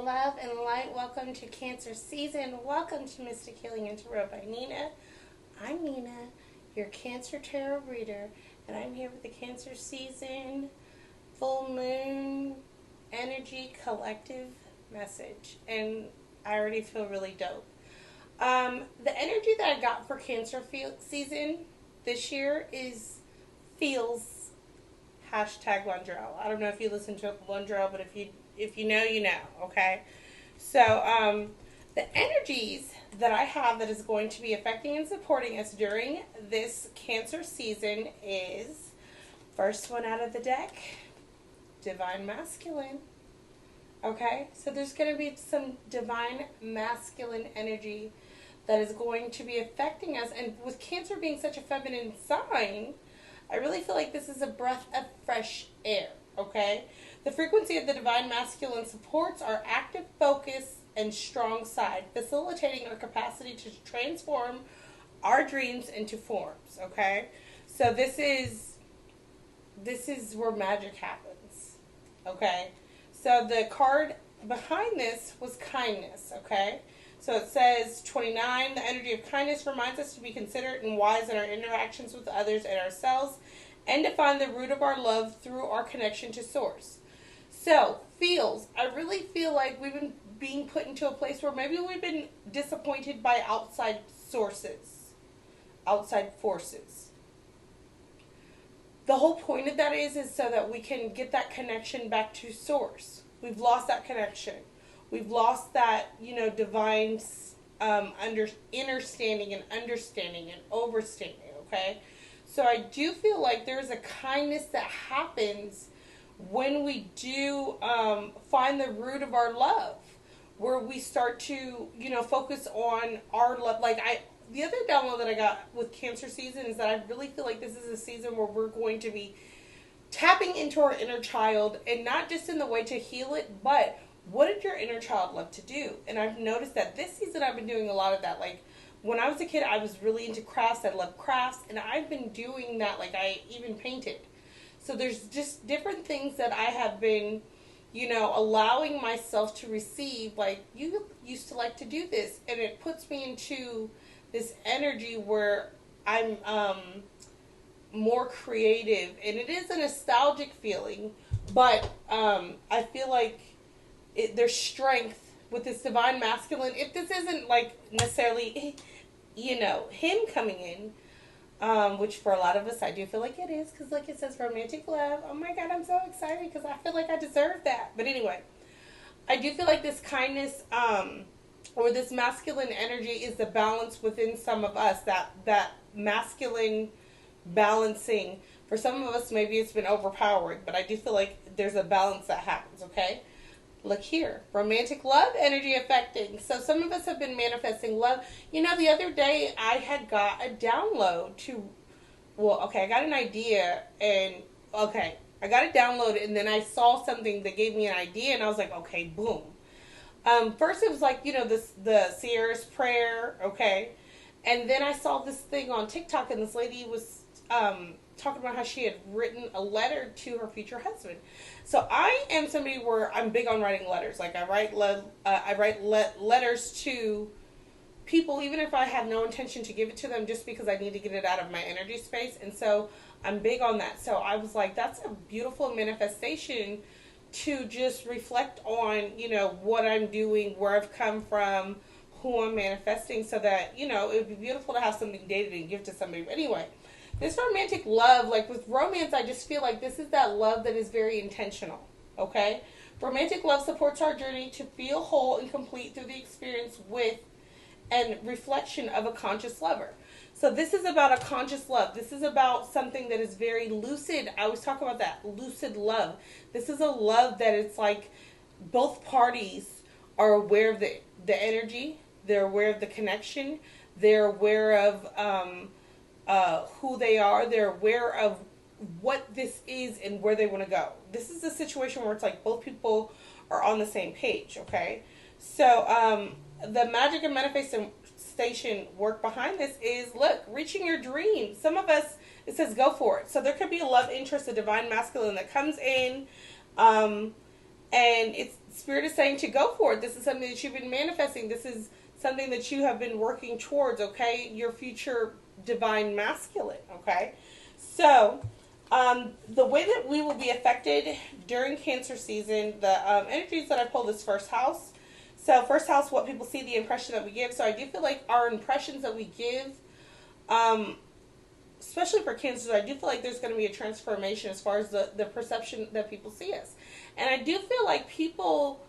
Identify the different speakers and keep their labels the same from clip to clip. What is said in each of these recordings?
Speaker 1: love and light. Welcome to Cancer season. Welcome to Mystic Healing and Tarot by Nina. I'm Nina, your Cancer Tarot reader, and I'm here with the Cancer season full moon energy collective message. And I already feel really dope. The energy that I got for Cancer season this year feels hashtag Lundrell. I don't know if you listen to Lundrell, but if you know, you know, okay? So, the energies that I have that is going to be affecting and supporting us during this Cancer season is, first one out of the deck, Divine Masculine. Okay? So there's going to be some Divine Masculine energy that is going to be affecting us. And with Cancer being such a feminine sign, I really feel like this is a breath of fresh air, okay? The frequency of the Divine Masculine supports our active focus and strong side, facilitating our capacity to transform our dreams into forms, okay? So this is where magic happens, okay? So the card behind this was kindness, okay? So it says 29, the energy of kindness reminds us to be considerate and wise in our interactions with others and ourselves, and to find the root of our love through our connection to Source. So, I really feel like we've been being put into a place where maybe we've been disappointed by outside sources, outside forces. The whole point of that is so that we can get that connection back to Source. We've lost that connection. We've lost that, divine understanding and overstanding, okay? So I do feel like there's a kindness that happens when we do find the root of our love, where we start to, focus on our love. The other download that I got with Cancer season is that I really feel like this is a season where we're going to be tapping into our inner child, and not just in the way to heal it, but what did your inner child love to do? And I've noticed that this season I've been doing a lot of that. Like, when I was a kid, I was really into crafts. I love crafts. And I've been doing that. Like, I even painted. So there's just different things that I have been, allowing myself to receive. Like, you used to like to do this. And it puts me into this energy where I'm more creative. And it is a nostalgic feeling. But I feel like there's strength with this Divine Masculine. If this isn't like necessarily, him coming in, which for a lot of us I do feel like it is, because like it says romantic love. Oh my God, I'm so excited because I feel like I deserve that. But anyway, I do feel like this kindness or this masculine energy is the balance within some of us, that masculine balancing. For some of us, maybe it's been overpowering, but I do feel like there's a balance that happens, okay? Look here, romantic love energy affecting. So some of us have been manifesting love. The other day I had got a download I got an idea, and I got it downloaded, and then I saw something that gave me an idea, and I was like, okay, boom. First it was like, the Sierra's prayer, okay? And then I saw this thing on TikTok, and this lady was talking about how she had written a letter to her future husband. So I am somebody where I'm big on writing letters. Like, I write letters to people, even if I have no intention to give it to them, just because I need to get it out of my energy space. And so I'm big on that. So I was like, that's a beautiful manifestation to just reflect on, what I'm doing, where I've come from, who I'm manifesting, so that, it would be beautiful to have something dated and give to somebody. But anyway, this romantic love, like with romance, I just feel like this is that love that is very intentional, okay? Romantic love supports our journey to feel whole and complete through the experience with and reflection of a conscious lover. So this is about a conscious love. This is about something that is very lucid. I always talk about that, lucid love. This is a love that it's like both parties are aware of the energy. They're aware of the connection. They're aware of who they are. They're aware of what this is and where they want to go. This is a situation where it's like both people are on the same page, okay? So the magic and manifestation work behind this is, look, reaching your dreams. Some of us, it says go for it. So there could be a love interest, a Divine Masculine that comes in And it's Spirit is saying to go for it. This is something that you've been manifesting. This is something that you have been working towards, okay? Your future divine masculine, okay? So, the way that we will be affected during Cancer season, the energies that I pulled is first house. So, first house, what people see, the impression that we give. So, I do feel like our impressions that we give, um, especially for Cancer, I do feel like there's going to be a transformation as far as the perception that people see us. And I do feel like people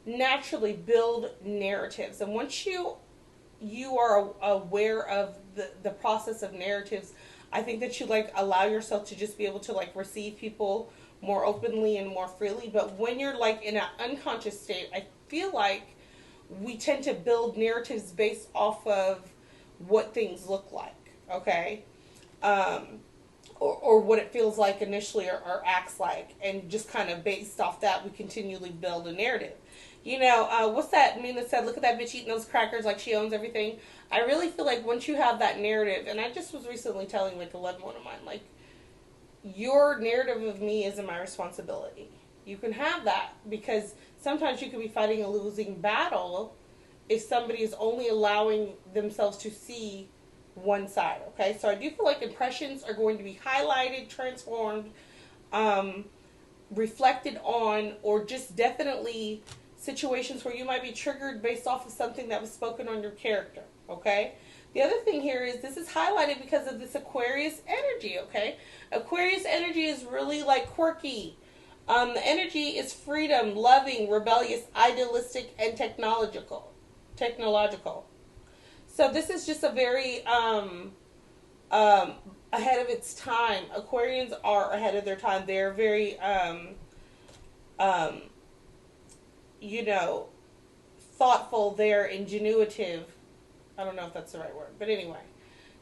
Speaker 1: naturally build narratives. And once you are aware of the process of narratives, I think that you like allow yourself to just be able to like receive people more openly and more freely. But when you're like in an unconscious state, I feel like we tend to build narratives based off of what things look like, okay? Um, or what it feels like initially or acts like, and just kind of based off that, we continually build a narrative. What's that meme that said, look at that bitch eating those crackers like she owns everything? I really feel like once you have that narrative, and I just was recently telling like a loved one of mine, like, your narrative of me isn't my responsibility. You can have that because sometimes you could be fighting a losing battle if somebody is only allowing themselves to see one side, okay? So I do feel like impressions are going to be highlighted, transformed, um, reflected on, or just definitely situations where you might be triggered based off of something that was spoken on your character, okay? The other thing here is this is highlighted because of this Aquarius energy, okay? Aquarius energy is really like quirky. The energy is freedom, loving, rebellious, idealistic, and technological. So this is just a very ahead of its time. Aquarians are ahead of their time. They're very um, you know, thoughtful. They're ingenuitive. I don't know if that's the right word, but anyway.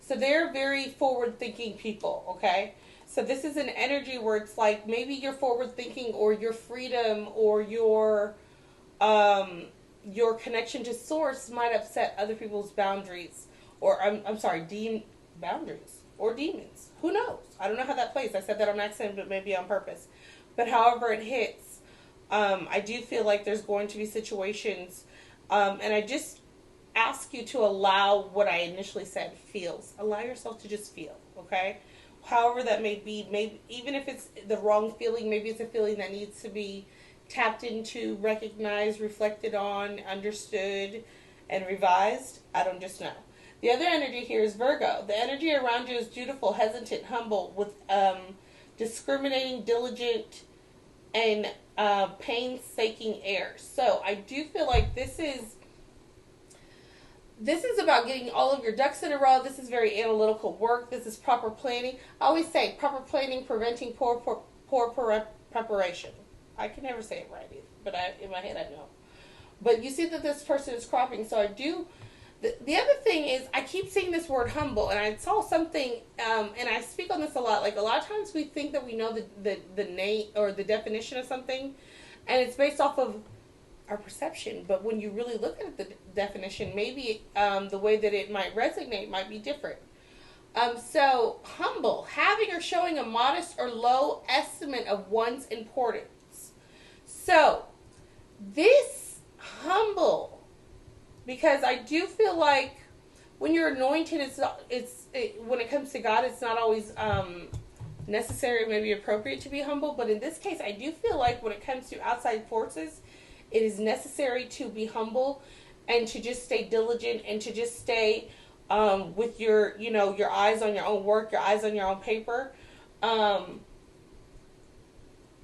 Speaker 1: So they're very forward-thinking people. Okay. So this is an energy where it's like maybe you're forward-thinking, or your freedom, or your connection to source might upset other people's boundaries, or I'm sorry, boundaries or demons. Who knows? I don't know how that plays. I said that on accident, but maybe on purpose. But however it hits, I do feel like there's going to be situations, and I just ask you to allow what I initially said feels. Allow yourself to just feel, okay? However that may be, maybe even if it's the wrong feeling, maybe it's a feeling that needs to be tapped into, recognized, reflected on, understood, and revised. I don't just know. The other energy here is Virgo. The energy around you is dutiful, hesitant, humble, with discriminating, diligent, and painstaking air. So I do feel like this is about getting all of your ducks in a row. This is very analytical work. This is proper planning. I always say proper planning, preventing poor preparation. I can never say it right either, but in my head I know. But you see that this person is cropping. So I do. The other thing is I keep seeing this word humble, and I saw something, and I speak on this a lot. Like a lot of times we think that we know the name or the definition of something, and it's based off of our perception. But when you really look at the definition, maybe the way that it might resonate might be different. So humble, having or showing a modest or low estimate of one's importance. So this humble, because I do feel like when you're anointed, when it comes to God, it's not always necessary, maybe appropriate to be humble. But in this case, I do feel like when it comes to outside forces, it is necessary to be humble and to just stay diligent and to just stay with your eyes on your own work, your eyes on your own paper,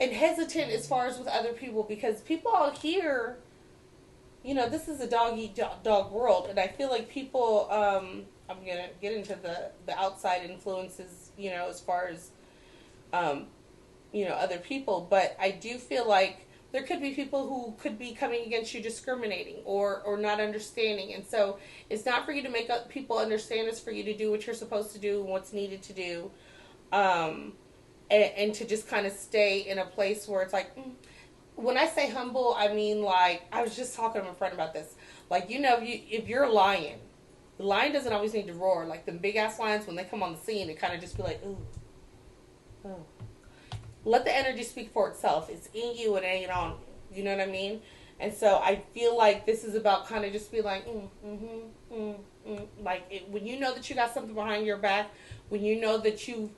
Speaker 1: and hesitant as far as with other people, because people out here, this is a dog eat dog world, and I feel like people. I'm gonna get into the outside influences, as far as other people, but I do feel like there could be people who could be coming against you, discriminating or not understanding. And so it's not for you to make people understand. It's for you to do what you're supposed to do and what's needed to do. And to just kind of stay in a place where it's like, when I say humble, I mean, like, I was just talking to my friend about this. Like, if you're a lion, the lion doesn't always need to roar. Like, the big-ass lions, when they come on the scene, it kind of just be like, ooh, oh. Let the energy speak for itself. It's in you, it ain't on you. You know what I mean? And so I feel like this is about kind of just be like, like when you know that you got something behind your back, when you know that you've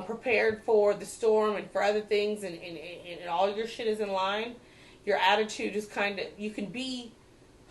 Speaker 1: prepared for the storm and for other things, and all your shit is in line, your attitude is kind of, you can be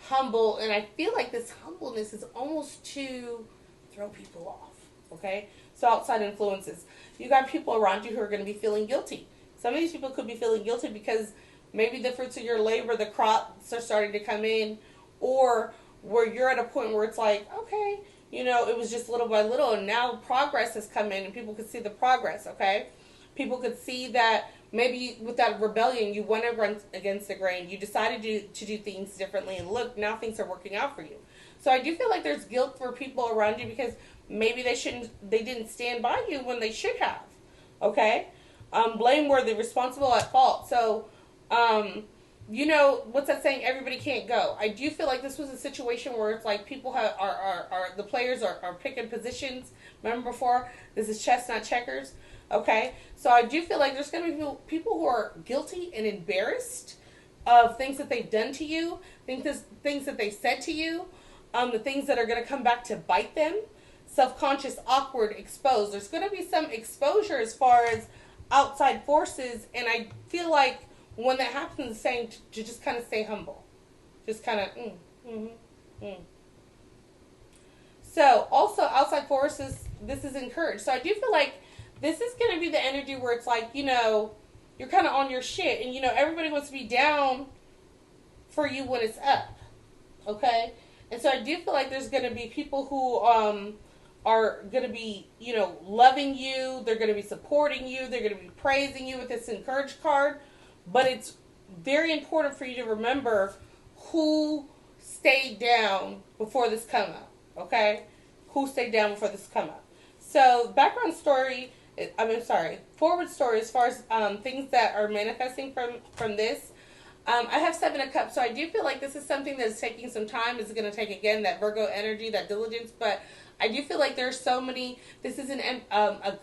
Speaker 1: humble. And I feel like this humbleness is almost to throw people off, okay? So outside influences. You got people around you who are going to be feeling guilty. Some of these people could be feeling guilty because maybe the fruits of your labor, the crops are starting to come in, or where you're at a point where it's like, okay, it was just little by little, and now progress has come in, and people could see the progress, okay? People could see that maybe with that rebellion, you went against the grain, you decided to do things differently, and look, now things are working out for you. So I do feel like there's guilt for people around you because maybe they didn't stand by you when they should have, okay? Blameworthy, responsible, at fault. So, what's that saying? Everybody can't go. I do feel like this was a situation where it's like people are the players are picking positions. Remember before? This is chess, not checkers. Okay? So I do feel like there's going to be people who are guilty and embarrassed of things that they've done to you, things that they said to you, the things that are going to come back to bite them. Self-conscious, awkward, exposed. There's going to be some exposure as far as outside forces, and I feel like when that happens, it's saying to just kind of stay humble. Just kind of, So, also, outside forces, this is encouraged. So I do feel like this is going to be the energy where it's like, you're kind of on your shit, and, everybody wants to be down for you when it's up. Okay? And so I do feel like there's going to be people who, are going to be, loving you. They're going to be supporting you. They're going to be praising you with this encourage card. But it's very important for you to remember who stayed down before this come up. Okay? Who stayed down before this come up. So, forward story as far as things that are manifesting from this. I have 7 of Cups, so I do feel like this is something that's taking some time. It's going to take, again, that Virgo energy, that diligence, but I do feel like there's so many, this is a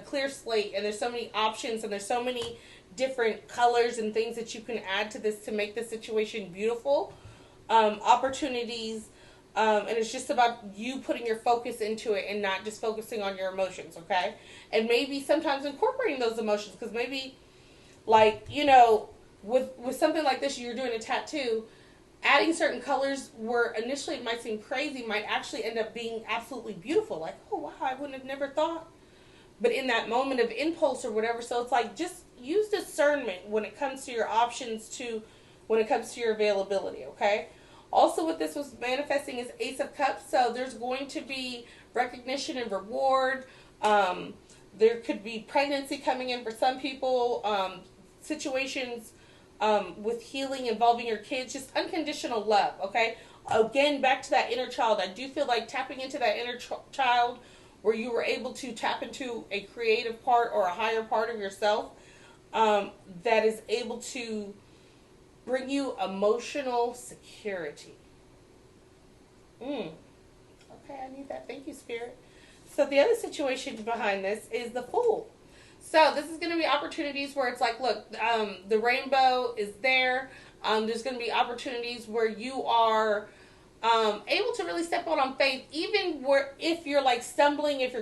Speaker 1: clear slate, and there's so many options, and there's so many different colors and things that you can add to this to make the situation beautiful. Opportunities, and it's just about you putting your focus into it and not just focusing on your emotions, okay? And maybe sometimes incorporating those emotions, because maybe, with something like this, you're doing a tattoo, adding certain colors where initially it might seem crazy might actually end up being absolutely beautiful. Like, oh, wow, I wouldn't have never thought. But in that moment of impulse or whatever, so it's like just use discernment when it comes to your options, when it comes to your availability, okay? Also, what this was manifesting is Ace of Cups, so there's going to be recognition and reward. There could be pregnancy coming in for some people, situations with healing involving your kids, just unconditional love, okay? Again, back to that inner child. I do feel like tapping into that inner child where you were able to tap into a creative part or a higher part of yourself that is able to bring you emotional security. Okay, I need that. Thank you, Spirit. So the other situation behind this is the Fool. So this is going to be opportunities where it's like, look, the rainbow is there. There's going to be opportunities where you are able to really step out on faith, even if you're like stumbling, if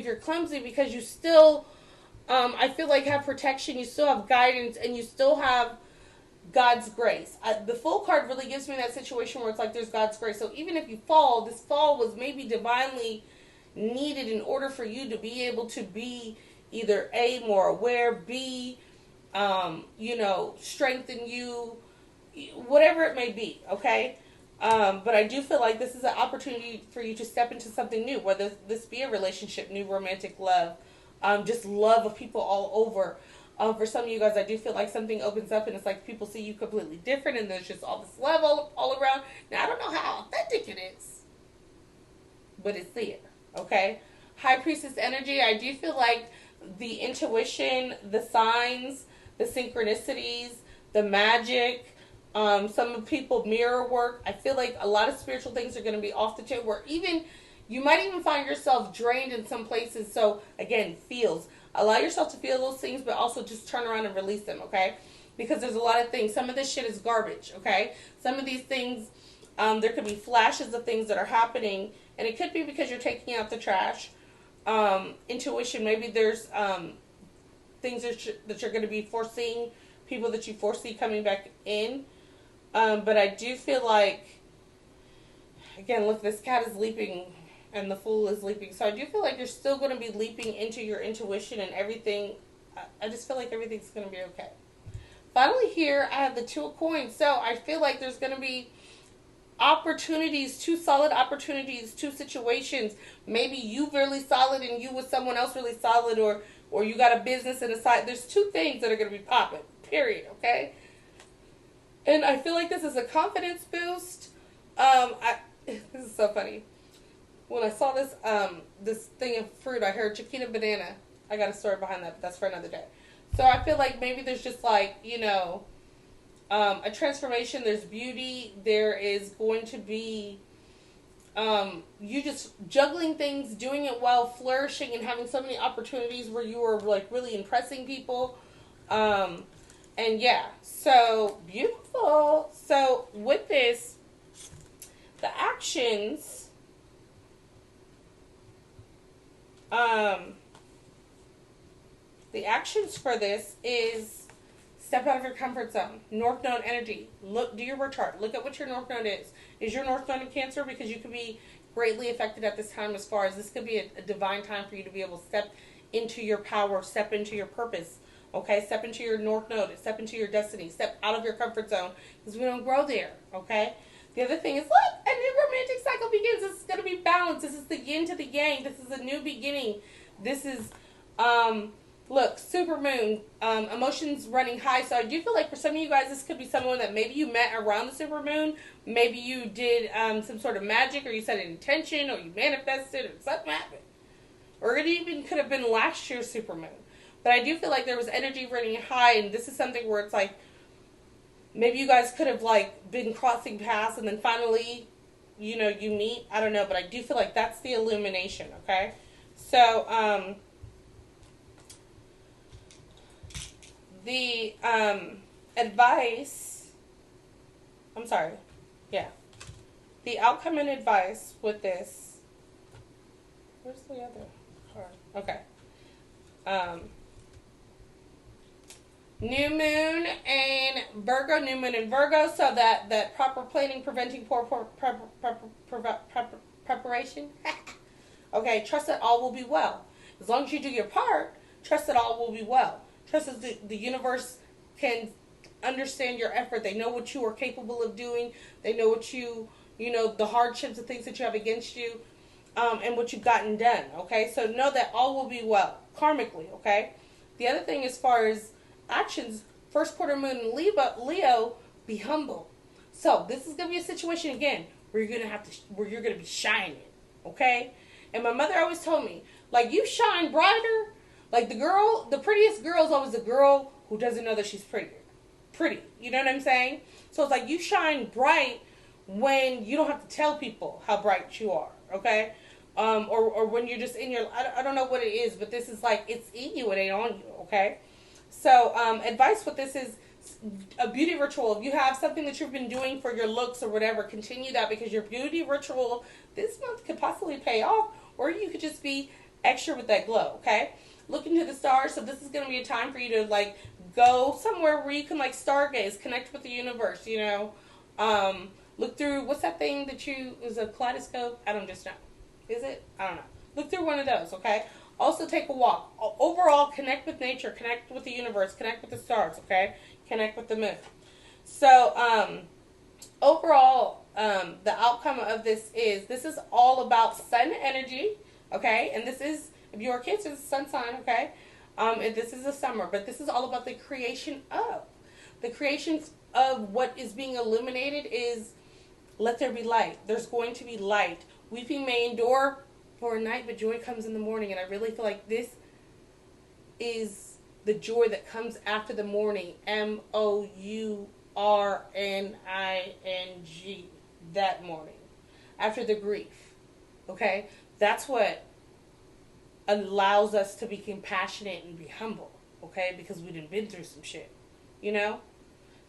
Speaker 1: you're clumsy, because you still, I feel like have protection, you still have guidance, and you still have God's grace. The Fool card really gives me that situation where it's like there's God's grace. So even if you fall, this fall was maybe divinely needed in order for you to be able to be either A, more aware, B, strengthen you, whatever it may be, okay? But I do feel like this is an opportunity for you to step into something new, whether this be a relationship, new romantic love, just love of people all over. For some of you guys, I do feel like something opens up and it's like people see you completely different and there's just all this love all around. Now, I don't know how authentic it is, but it's there, okay? High Priestess energy, I do feel like the intuition, the signs, the synchronicities, the magic, some people mirror work. I feel like a lot of spiritual things are going to be off the table, where you might even find yourself drained in some places. So again, feels. Allow yourself to feel those things, but also just turn around and release them, okay? because there's a lot of things. Some of this shit is garbage, okay? Some of these things, there could be flashes of things that are happening, and it could be because you're taking out the trash. Intuition, maybe there's things that you're going to be foreseeing, people that you foresee coming back in. But I do feel like, again, look, this cat is leaping and the Fool is leaping. So I do feel like you're still going to be leaping into your intuition and everything. I just feel like everything's going to be okay. Finally here, I have the Two of Coins. So I feel like there's going to be opportunities, two solid opportunities, two situations. Maybe you really solid and you with someone else really solid, or you got a business and a side. There's two things that are going to be popping, period, okay? And I feel like this is a confidence boost. This is so funny. When I saw this this thing of fruit, I heard Chiquita Banana. I got a story behind that, but that's for another day. So I feel like maybe there's just like, a transformation. There's beauty. There is going to be you just juggling things, doing it well, flourishing, and having so many opportunities where you are like really impressing people. And yeah, so beautiful. So with this, the actions, for this is step out of your comfort zone. North Node energy. Look, do your birth chart. Look at what your North Node is. Is your North Node in Cancer? Because you could be greatly affected at this time, as far as this could be a divine time for you to be able to step into your power, step into your purpose. Okay, step into your North Node, step into your destiny, step out of your comfort zone, because we don't grow there, okay? The other thing is, look, a new romantic cycle begins. This is going to be balanced. This is the yin to the yang. This is a new beginning. This is, look, super moon, emotions running high. So I do feel like for some of you guys, this could be someone that maybe you met around the super moon. Maybe you did some sort of magic, or you set an intention, or you manifested, or something happened. Or it even could have been last year's super moon. But I do feel like there was energy running high, and this is something where it's like, maybe you guys could have like been crossing paths, and then finally, you meet. I don't know, but I do feel like that's the illumination, okay? So, the advice, I'm sorry, yeah. The outcome and advice with this, where's the other card? Okay. New moon and Virgo, new moon and Virgo, so that proper planning, preventing poor preparation. Okay, trust that all will be well. As long as you do your part, trust that all will be well. Trust that the universe can understand your effort. They know what you are capable of doing. They know what the hardships, the things that you have against you, and what you've gotten done, okay? So know that all will be well, karmically, okay? The other thing, as far as actions, first quarter moon in Leo, be humble. So this is going to be a situation, again, where you're going to be shining, okay? And my mother always told me, like, you shine brighter. Like, the prettiest girl is always the girl who doesn't know that she's pretty. You know what I'm saying? So it's like you shine bright when you don't have to tell people how bright you are, okay? Or when you're just in your, I don't know what it is, but this is like, it's in you, it ain't on you, okay? So, advice with this is a beauty ritual. If you have something that you've been doing for your looks or whatever, continue that, because your beauty ritual this month could possibly pay off, or you could just be extra with that glow, okay? Look into the stars. So this is going to be a time for you to, like, go somewhere where you can, like, stargaze, connect with the universe, look through, what's that thing that is a kaleidoscope? I don't just know. Is it? I don't know. Look through one of those, okay? Also take a walk. Overall, connect with nature, connect with the universe, connect with the stars, okay? Connect with the moon. So, overall, the outcome of this is all about sun energy, okay? And this is, if you're a Cancer, it's a sun sign, okay? And this is a summer, but this is all about the creation of. The creation of what is being illuminated is, let there be light. There's going to be light. Weeping may endure for a night, but joy comes in the morning. And I really feel like this is the joy that comes after the morning. MOURNING. That morning. After the grief. Okay? That's what allows us to be compassionate and be humble. Okay? Because we done been through some shit. You know?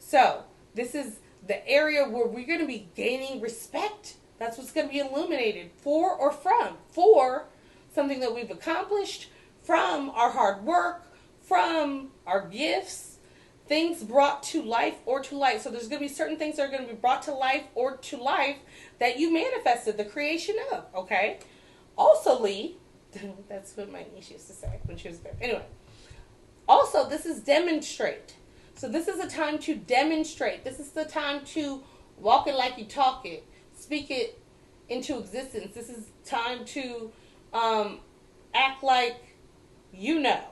Speaker 1: So, this is the area where we're going to be gaining respect. That's what's going to be illuminated for or from. For something that we've accomplished, from our hard work, from our gifts, things brought to life or to life. So there's going to be certain things that are going to be brought to life or to life that you manifested the creation of, okay? Also, Lee, that's what my niece used to say when she was there. Anyway, also, this is demonstrate. So this is a time to demonstrate. This is the time to walk it like you talk it. Speak it into existence. This is time to act like you know.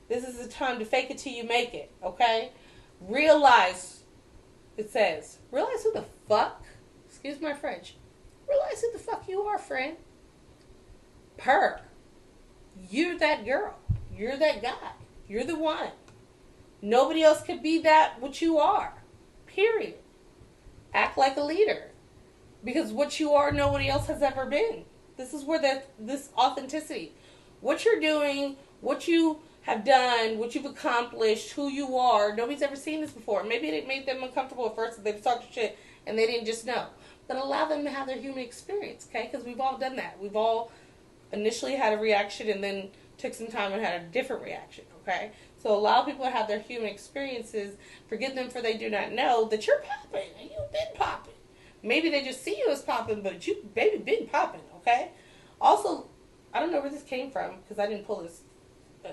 Speaker 1: This is the time to fake it till you make it, okay? Realize, it says, realize who the fuck, excuse my French, realize who the fuck you are, friend. You're that girl. You're that guy. You're the one. Nobody else could be that what you are. Period. Act like a leader. Because what you are, nobody else has ever been. This is where this authenticity, what you're doing, what you have done, what you've accomplished, who you are, nobody's ever seen this before. Maybe it made them uncomfortable at first, they've talked shit and they didn't just know. But allow them to have their human experience, okay? Because we've all done that. We've all initially had a reaction and then took some time and had a different reaction, okay? So allow people to have their human experiences. Forgive them for they do not know that you're popping and you've been popping. Maybe they just see you as popping, but you, baby, been popping, okay? Also, I don't know where this came from because I didn't pull this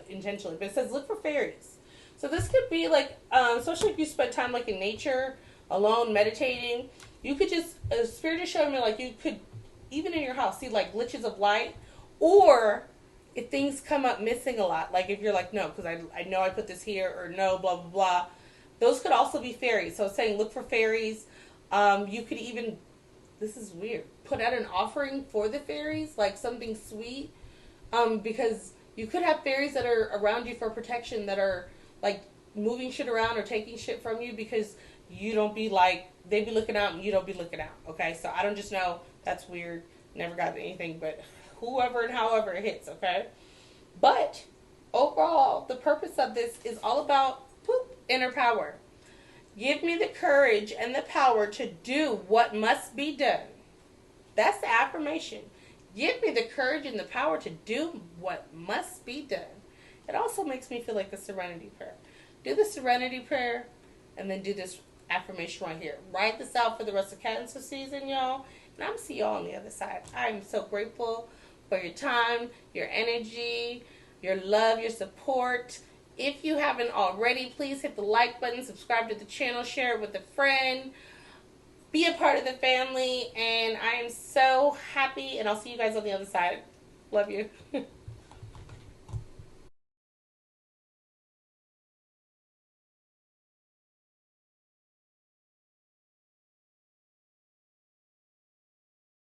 Speaker 1: intentionally, but it says look for fairies. So this could be like, especially if you spend time like in nature, alone, meditating. You could just, Spirit is showing me like you could, even in your house, see like glitches of light, or if things come up missing a lot, like if you're like, no, because I know I put this here, or no, blah, blah, blah. Those could also be fairies. So it's saying look for fairies. You could even, this is weird, put out an offering for the fairies, like something sweet, because you could have fairies that are around you for protection that are like moving shit around or taking shit from you because you don't be like, they be looking out and you don't be looking out, okay? So I don't just know, that's weird, never got anything, but whoever and however it hits, okay? But overall, the purpose of this is all about inner power. Give me the courage and the power to do what must be done. That's the affirmation. Give me the courage and the power to do what must be done. It also makes me feel like the serenity prayer. Do the serenity prayer and then do this affirmation right here. Write this out for the rest of Cancer season, y'all. And I'm going to see y'all on the other side. I am so grateful for your time, your energy, your love, your support. If you haven't already, please hit the like button, subscribe to the channel, share it with a friend. Be a part of the family, and I am so happy, and I'll see you guys on the other side. Love you.